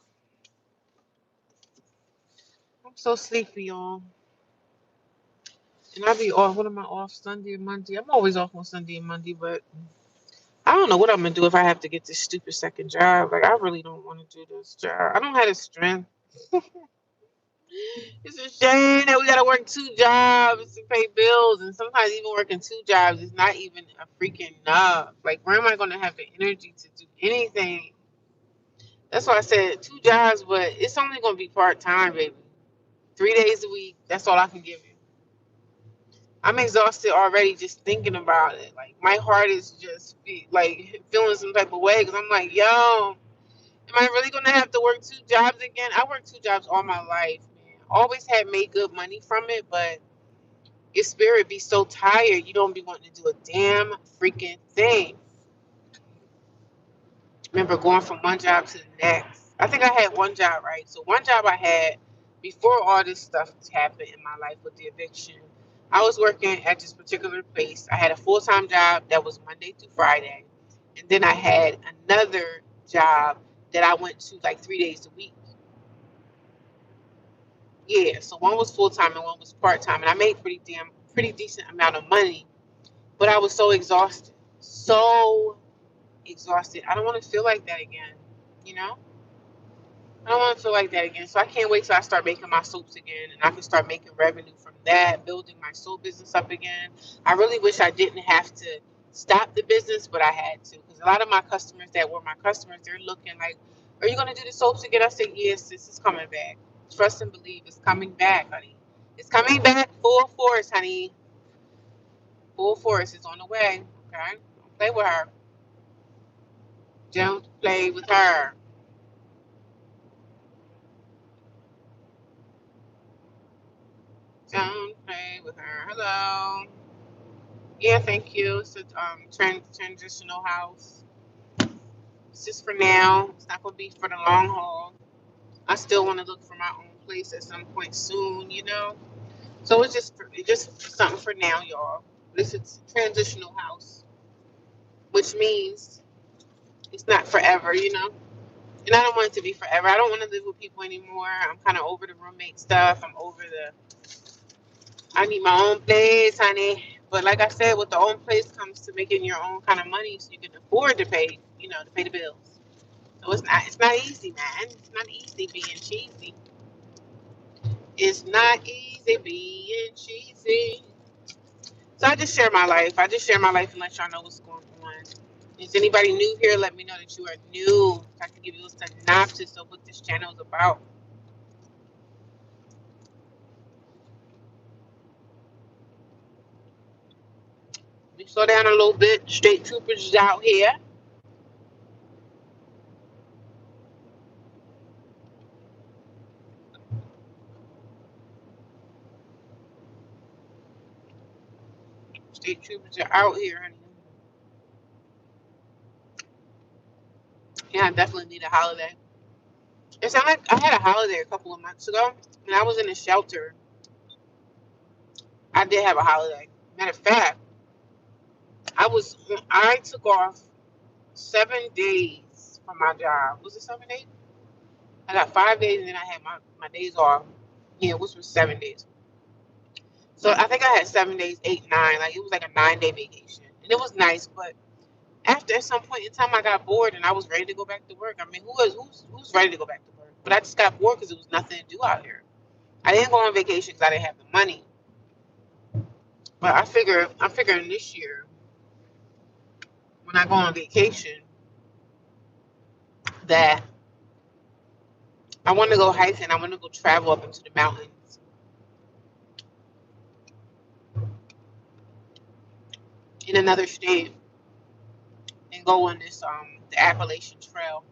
I'm so sleepy, y'all. And I be off. What am I off Sunday and Monday? I'm always off on Sunday and Monday, but I don't know what I'm gonna do if I have to get this stupid second job. Like I really don't want to do this job. I don't have the strength. It's a shame that we gotta work two jobs to pay bills, and sometimes even working two jobs is not even a freaking enough. Like where am I gonna have the energy to do anything? That's why I said two jobs, but it's only gonna be part time, baby. 3 days a week. That's all I can give you. I'm exhausted already just thinking about it. Like my heart is just like feeling some type of way because I'm like, yo, am I really gonna have to work two jobs again? I worked two jobs all my life, man. Always had made good money from it, but your spirit be so tired you don't be wanting to do a damn freaking thing. Remember going from one job to the next. I think I had one job, right? So one job I had before all this stuff happened in my life with the eviction. I was working at this particular place. I had a full-time job that was Monday through Friday. And then I had another job that I went to like 3 days a week. Yeah, so one was full-time and one was part-time. And I made pretty decent amount of money. But I was so exhausted. So exhausted. I don't want to feel like that again, you know? I don't want to feel like that again. So I can't wait till I start making my soaps again and I can start making revenue from that, building my soap business up again. I really wish I didn't have to stop the business, but I had to because a lot of my customers that were my customers, they're looking like, are you going to do the soaps again? I said, yes, this is coming back. Trust and believe it's coming back, honey. It's coming back full force, honey. Full force is on the way. Okay? Don't play with her. Don't play with her. Don't play with her. Hello. Yeah, thank you. It's a transitional house. It's just for now. It's not gonna be for the long haul. I still want to look for my own place at some point soon, you know. So it's just something for now, y'all. This is a transitional house, which means it's not forever, you know. And I don't want it to be forever. I don't want to live with people anymore. I'm kind of over the roommate stuff. I'm over the. I need my own place, honey. But like I said, with the own place comes to making your own kind of money, so you can afford to pay, you know, to pay the bills. So it's not easy, man. It's not easy being cheesy. It's not easy being cheesy. So I just share my life. I just share my life and let y'all know what's going on. Is anybody new here? Let me know that you are new. So I can give you a synopsis of what this channel is about. We slow down a little bit. Straight troopers is out here. State troopers are out here, honey. Yeah, I definitely need a holiday. It sounded like I had a holiday a couple of months ago. When I was in a shelter, I did have a holiday. Matter of fact, I took off 7 days from my job. Was it 7 days? I got 5 days and then I had my days off. Yeah, which was 7 days. So I think I had 7 days, 8, 9. Like it was like a 9 day vacation. And it was nice, but after at some point in time I got bored and I was ready to go back to work. I mean, who's ready to go back to work? But I just got bored because there was nothing to do out here. I didn't go on vacation because I didn't have the money. But I'm figuring this year when I go on vacation that I want to go hiking. I want to go travel up into the mountains in another state and go on this the Appalachian Trail.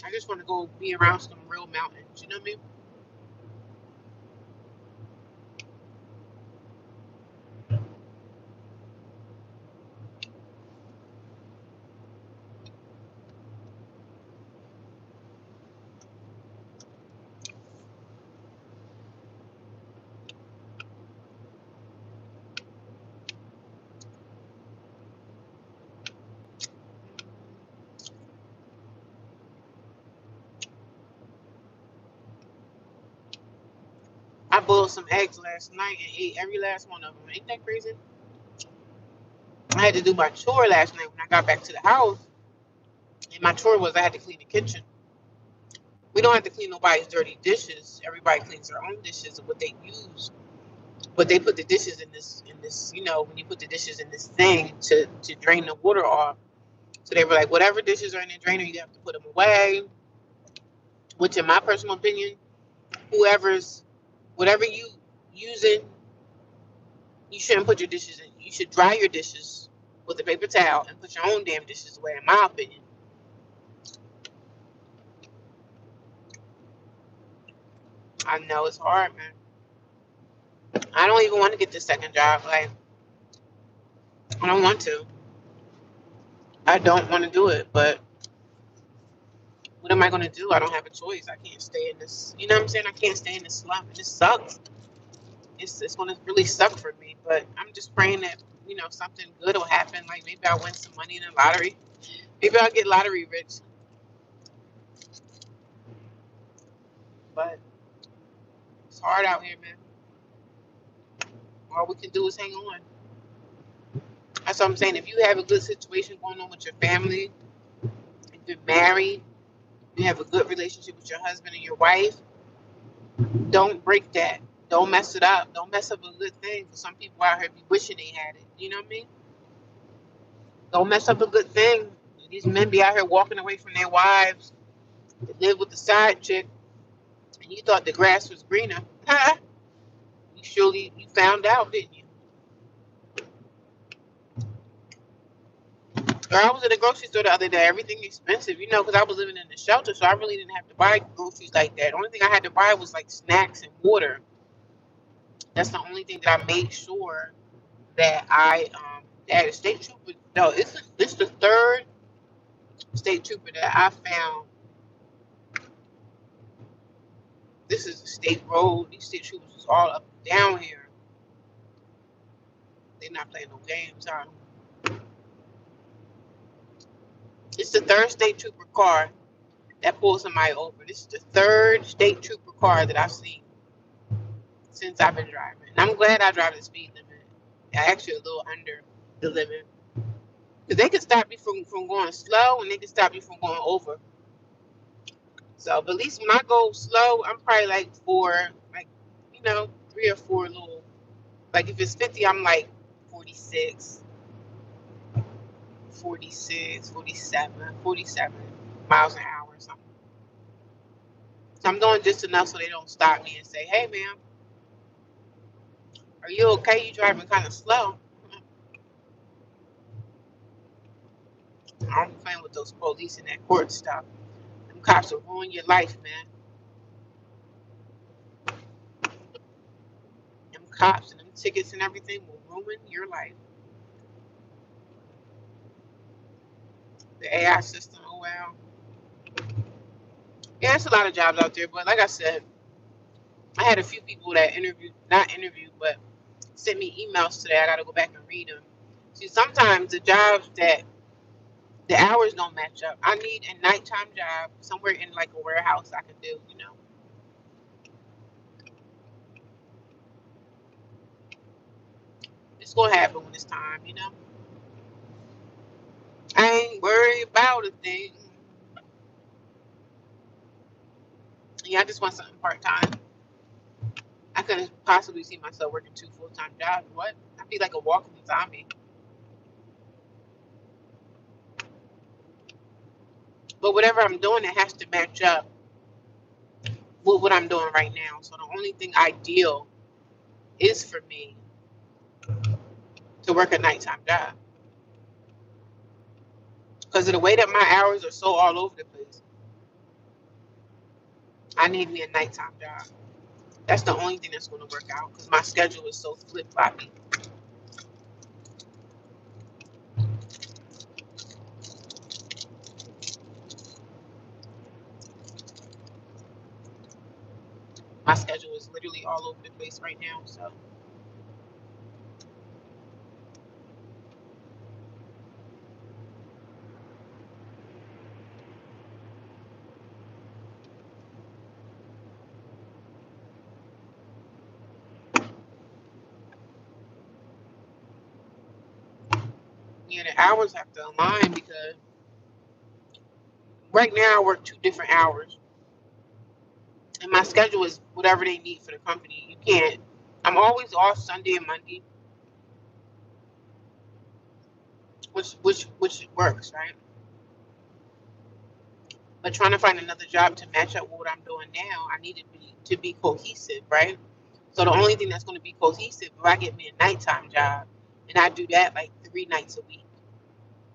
I just want to go be around some real mountains. You know what I mean? I boiled some eggs last night and ate every last one of them. Ain't that crazy? I had to do my chore last night when I got back to the house. And my chore was I had to clean the kitchen. We don't have to clean nobody's dirty dishes. Everybody cleans their own dishes of what they use. But they put the dishes in this, you know, when you put the dishes in this thing to drain the water off. So they were like, whatever dishes are in the drainer, you have to put them away. Which, in my personal opinion, whoever's whatever you using, you shouldn't put your dishes in. You should dry your dishes with a paper towel and put your own damn dishes away. In my opinion, I know it's hard, man. I don't even want to get this second job. Like, I don't want to. I don't want to do it, but what am I going to do? I don't have a choice. I can't stay in this. You know what I'm saying? I can't stay in this slump. It just sucks. It's going to really suck for me. But I'm just praying that, you know, something good will happen. Like maybe I'll win some money in the lottery. Maybe I'll get lottery rich. But it's hard out here, man. All we can do is hang on. That's what I'm saying. If you have a good situation going on with your family, if you're married, you have a good relationship with your husband and your wife, don't break that. Don't mess it up. Don't mess up a good thing. For some people out here be wishing they had it. You know what I mean? Don't mess up a good thing. These men be out here walking away from their wives to live with the side chick, and you thought the grass was greener. You found out, didn't you? Or I was at the grocery store the other day. Everything expensive, you know, because I was living in the shelter, so I really didn't have to buy groceries like that. The only thing I had to buy was like snacks and water. That's the only thing that I made sure that that a state trooper. No, it's the third state trooper that I found. This is a state road. These state troopers is all up and down here. They're not playing no games. It's the third state trooper car that pulled somebody over. This is the third state trooper car that I've seen since I've been driving. And I'm glad I drive the speed limit. Actually, a little under the limit. Because they can stop you from going slow and they can stop you from going over. So, but at least when I go slow, I'm probably like like, 3 or 4 little, like if it's 50, I'm like 46, 46, 47, 47 miles an hour or something. So I'm doing just enough so they don't stop me and say, hey, ma'am, are you okay? You driving kind of slow. I'm playing with those police and that court stuff. Them cops will ruin your life, man. Them cops and them tickets and everything will ruin your life. The AI system, oh well. Yeah, there's a lot of jobs out there, but like I said, I had a few people that not interviewed, but sent me emails today. I got to go back and read them. See, sometimes the jobs that the hours don't match up. I need a nighttime job somewhere in like a warehouse I can do. It's going to happen when it's time. I ain't worried about a thing. Yeah, I just want something part-time. I couldn't possibly see myself working 2 full-time jobs. What? I'd be like a walking zombie. But whatever I'm doing, it has to match up with what I'm doing right now. So the only thing ideal is for me to work a nighttime job. Because of the way that my hours are so all over the place, I need me a nighttime job. That's the only thing that's going to work out because my schedule is so flip-floppy. My schedule is literally all over the place right now. So yeah, the hours have to align because right now I work 2 different hours, and my schedule is whatever they need for the company. You can't. I'm always off Sunday and Monday, which works, right? But trying to find another job to match up with what I'm doing now, I need it to be cohesive, right? So the only thing that's going to be cohesive if I get me a nighttime job, and I do that like 3 nights a week,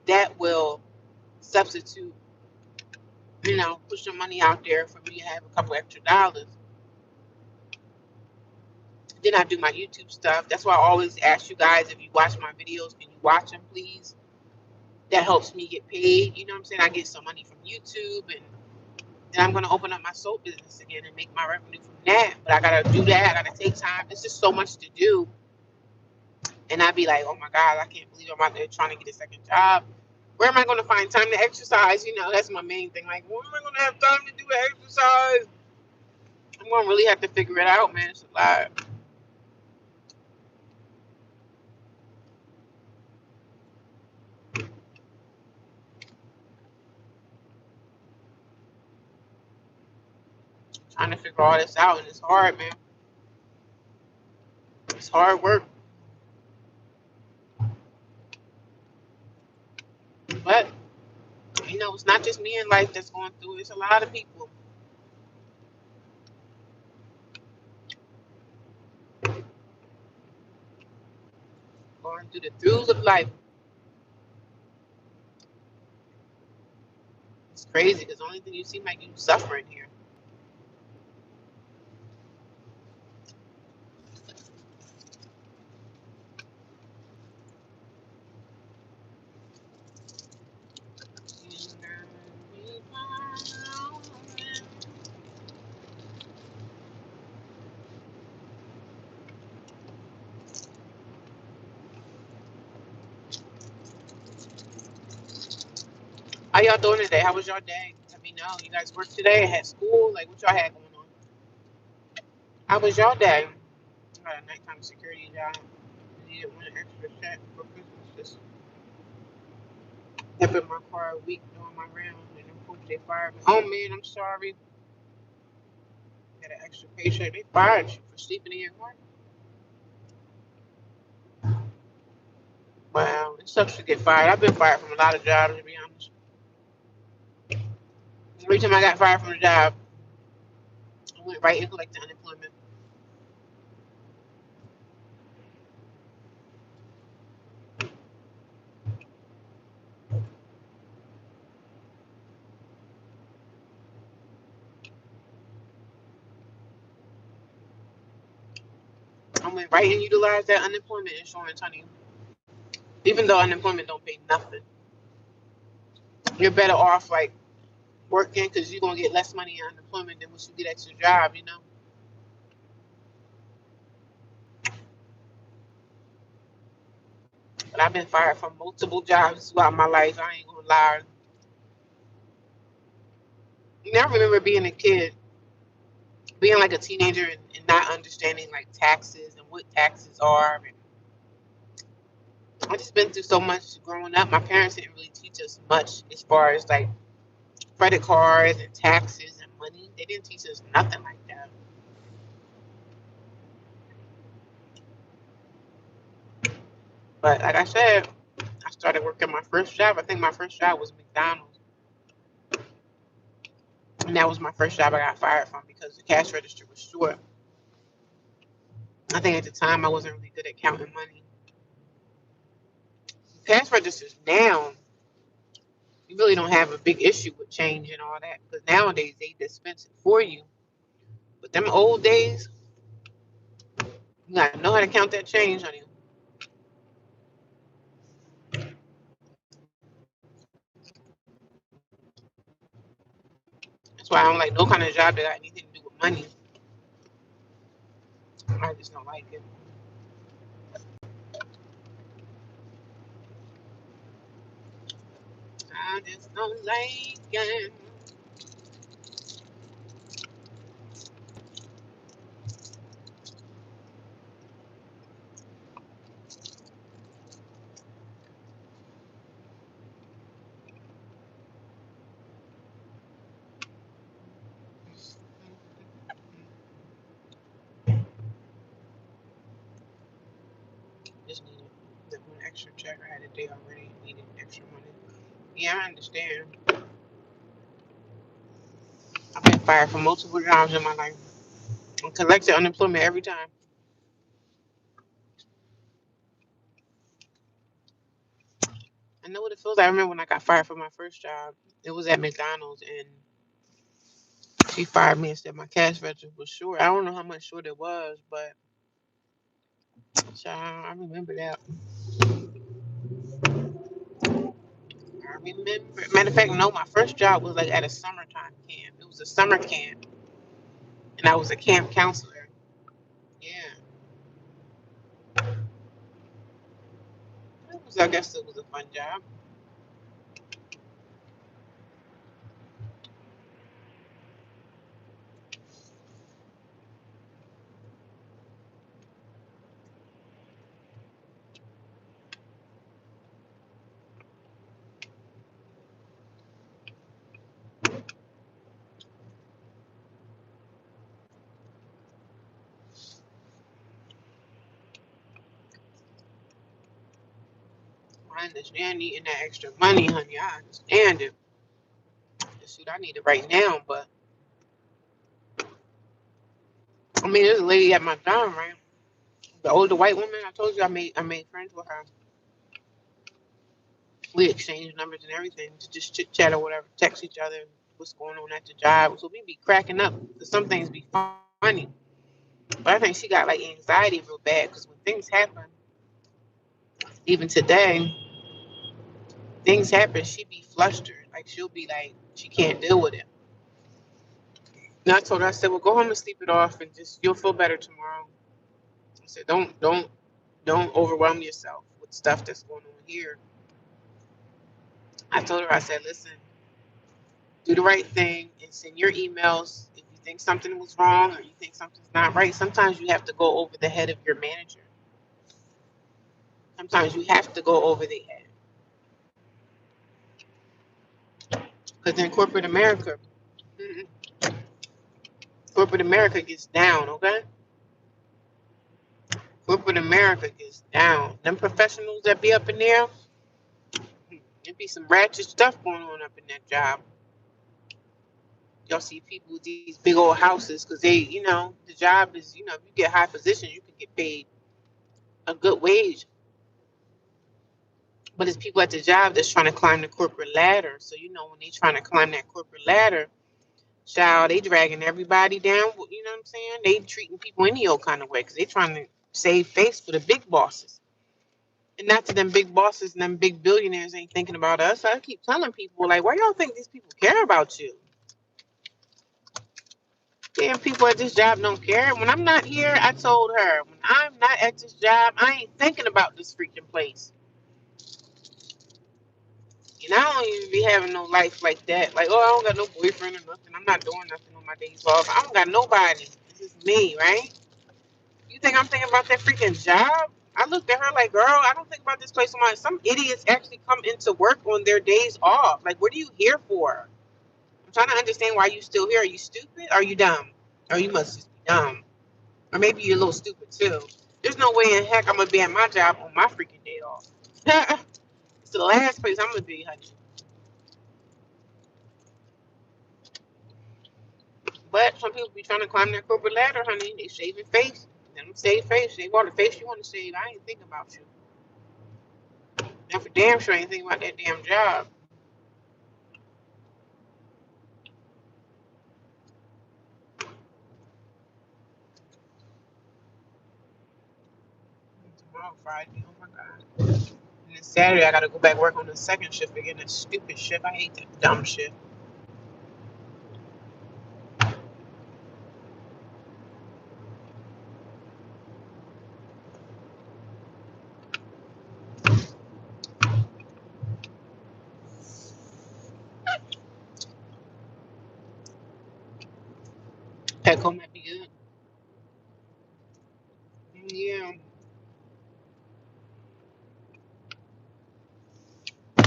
that will substitute, put some money out there for me to have a couple extra dollars. Then I do my YouTube stuff. That's why I always ask you guys, if you watch my videos, can you watch them, please? That helps me get paid. You know what I'm saying? I get some money from YouTube, and then I'm going to open up my soap business again and make my revenue from that. But I got to do that. I got to take time. It's just so much to do. And I'd be like, oh my God, I can't believe I'm out there trying to get a second job. Where am I going to find time to exercise? That's my main thing. Like, when am I going to have time to do exercise? I'm going to really have to figure it out, man. It's a lot. Trying to figure all this out, and it's hard, man. It's hard work. But, it's not just me in life that's going through it. It's a lot of people going through the throughs of life. crazy because the only thing you seem like you suffering here. How y'all doing today? How was your day? Let me know. You guys worked today? Had school? Like what y'all had going on? How was your day? I got a nighttime security job. I needed one extra check for Christmas. Just kept in my car a week doing my rounds, and unfortunately they fired me. Oh man, I'm sorry. Got an extra paycheck. They fired you for sleeping in your car. Wow, it sucks to get fired. I've been fired from a lot of jobs, to be honest. Every time I got fired from a job, I went right and collected unemployment. I went right and utilized that unemployment insurance, honey. Even though unemployment don't pay nothing, you're better off like working because you're gonna get less money in unemployment than once you get at your job, you know. But I've been fired from multiple jobs throughout my life. I ain't gonna lie. I remember being a kid, being like a teenager and not understanding like taxes and what taxes are. And I just been through so much growing up. My parents didn't really teach us much as far as like credit cards and taxes and money. They didn't teach us nothing like that. But like I said, I started working my first job. I think my first job was McDonald's. And that was my first job I got fired from because the cash register was short. I think at the time I wasn't really good at counting money. Cash registers now, you really don't have a big issue with change and all that because nowadays they dispense it for you. But them old days, you gotta know how to count that change, honey. That's why I don't like no kind of job that got anything to do with money. I just don't like it. I just don't like it. Just needed the one extra check. I had a day already. Needed extra money. Yeah, I understand. I've been fired from multiple jobs in my life. I collected unemployment every time. I know what it feels like. I remember when I got fired from my first job. It was at McDonald's, and she fired me and said my cash register was short. I don't know how much short it was, but child, I remember that. I remember. Matter of fact, no, my first job was like at a summertime camp. It was a summer camp, and I was a camp counselor. Yeah, I guess it was a fun job. I understand needing that extra money, honey. I understand it. Shoot, I need it right now, but I mean, there's a lady at my job, right? The older white woman. I told you I made friends with her. We exchange numbers and everything to just chit chat or whatever, text each other what's going on at the job. So we be cracking up. Some things be funny, but I think she got like anxiety real bad because when things happen, even today, things happen. She be flustered, like she'll be like she can't deal with it. And I told her, I said, well, go home and sleep it off, and just you'll feel better tomorrow. I said, don't overwhelm yourself with stuff that's going on here. I told her, I said, listen, do the right thing and send your emails if you think something was wrong or you think something's not right. Sometimes you have to go over the head of your manager. Sometimes you have to go over the head. Because in mm, corporate America gets down, okay? Corporate America gets down. Them professionals that be up in there, there be some ratchet stuff going on up in that job. Y'all see people with these big old houses because they, the job is, if you get high positions, you can get paid a good wage. But it's people at the job that's trying to climb the corporate ladder. So, when they trying to climb that corporate ladder, child, they dragging everybody down. You know what I'm saying? They treating people any old kind of way because they trying to save face for the big bosses. And not to them big bosses and them big billionaires ain't thinking about us. I keep telling people, like, why y'all think these people care about you? Damn, people at this job don't care. When I'm not here, I told her, when I'm not at this job, I ain't thinking about this freaking place. And I don't even be having no life like that. Like, oh, I don't got no boyfriend or nothing. I'm not doing nothing on my days off. I don't got nobody. This is me, right? You think I'm thinking about that freaking job? I looked at her like, girl, I don't think about this place on my. Some idiots actually come into work on their days off. Like, what are you here for? I'm trying to understand why you still here. Are you stupid? Are you dumb? Or you must just be dumb. Or maybe you're a little stupid too. There's no way in heck I'm gonna be at my job on my freaking day off. It's the last place I'm gonna be, honey. But some people be trying to climb that corporate ladder, honey. They shaving face. Let them save face. Shave all the face you want to save. I ain't thinking about you. Now for damn sure I ain't thinking about that damn job. Tomorrow Friday. Oh my god. And then Saturday I gotta go back work on the second shift again. That stupid shift. I hate that dumb shift. Petco might be good. Yeah.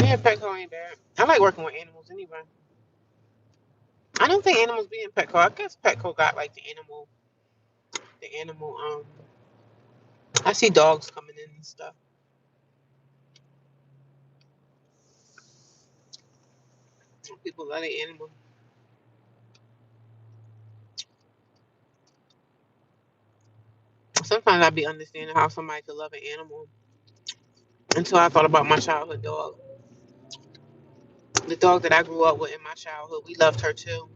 Yeah, Petco ain't bad. I like working with animals anyway. I don't think animals be in Petco. I guess Petco got like the animal. I see dogs coming in and stuff. People love the animal. Sometimes I be understanding how somebody could love an animal until I thought about my childhood dog. The dog that I grew up with in my childhood, we loved her too.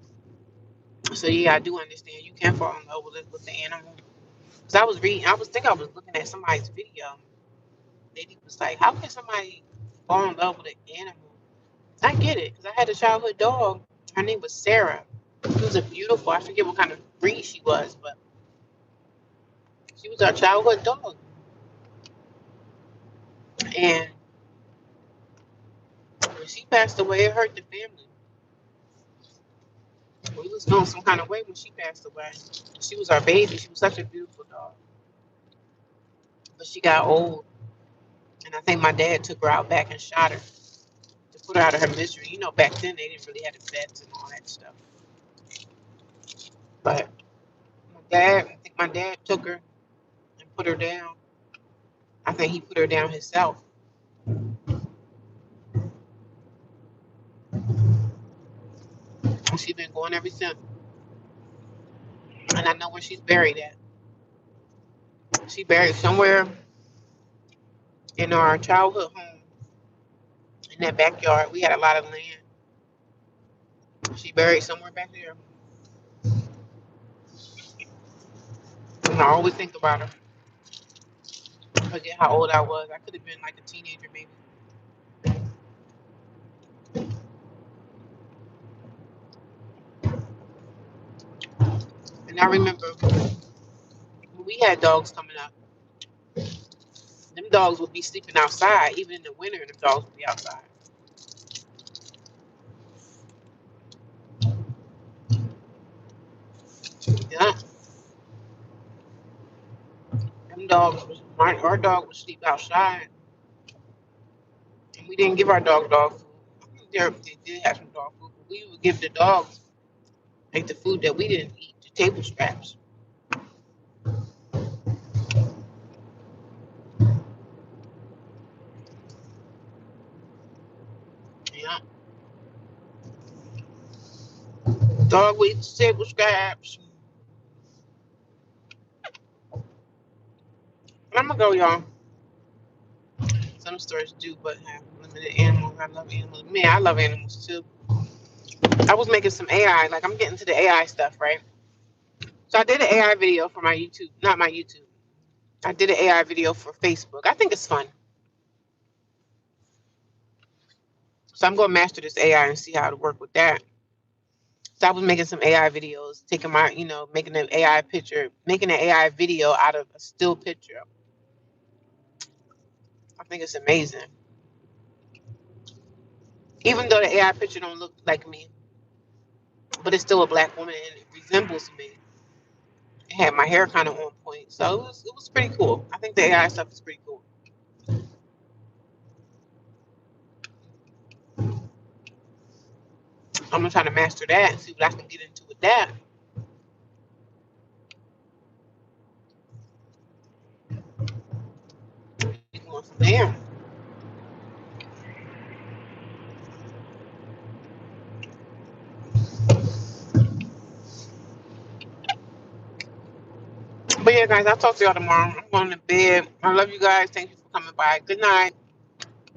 So yeah, I do understand. You can fall in love with the animal. Cause I was reading, I was looking at somebody's video. Lady was like, "How can somebody fall in love with an animal?" I get it, cause I had a childhood dog. Her name was Sarah. She was a beautiful. I forget what kind of breed she was, but she was our childhood dog. And when she passed away, it hurt the family. We was feeling some kind of way when she passed away. She was our baby. She was such a beautiful dog. But she got old, and I think my dad took her out back and shot her to put her out of her misery. Back then they didn't really have the vets and all that stuff. But I think my dad took her and put her down. I think he put her down himself. And she's been going ever since. And I know where she's buried at. She buried somewhere in our childhood home that backyard. We had a lot of land. She buried somewhere back there. And I always think about her. I forget how old I was. I could have been like a teenager maybe. And I remember when we had dogs coming up, them dogs would be sleeping outside. Even in the winter, them dogs would be outside. Yeah. Them dogs was our dog would sleep outside. And we didn't give our dog food. They did have some dog food, but we would give the dogs like the food that we didn't eat, the table scraps. Yeah. Dog would eat the table scraps. But I'm gonna go, y'all. Some stores do, but have limited animals. I love animals. Man, I love animals too. I was making some AI, like I'm getting to the AI stuff, right? So I did an AI video for my YouTube, not my YouTube. I did an AI video for Facebook. I think it's fun. So I'm gonna master this AI and see how to work with that. So I was making some AI videos, taking my, making an AI picture, making an AI video out of a still picture. I think it's amazing. Even though the AI picture don't look like me, but it's still a black woman and it resembles me. It had my hair kind of on point, so it was pretty cool. I think the AI stuff is pretty cool. I'm gonna try to master that and see what I can get into with that. Going from there. But yeah, guys, I'll talk to y'all tomorrow. I'm going to bed. I love you guys. Thank you for coming by. Good night.